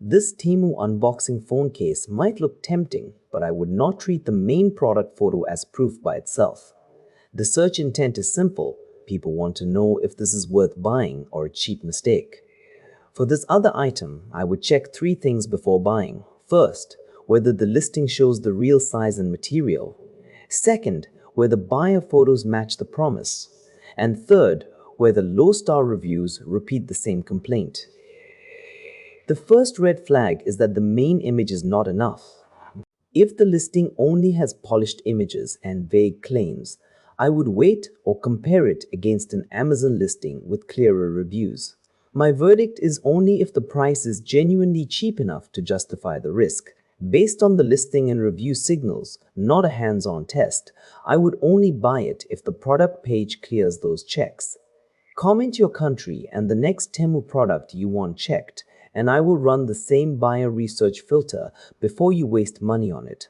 This Temu unboxing phone case might look tempting, but I would not treat the main product photo as proof by itself. The search intent is simple. People want to know if this is worth buying or a cheap mistake. For this other item, I would check 3 things before buying. First, whether the listing shows the real size and material. Second, whether buyer photos match the promise. And third, whether low-star reviews repeat the same complaint. The first red flag is that the main image is not enough. If the listing only has polished images and vague claims, I would wait or compare it against an Amazon listing with clearer reviews. My verdict is only if the price is genuinely cheap enough to justify the risk. Based on the listing and review signals, not a hands-on test, I would only buy it if the product page clears those checks. Comment your country and the next Temu product you want checked, and I will run the same buyer research filter before you waste money on it.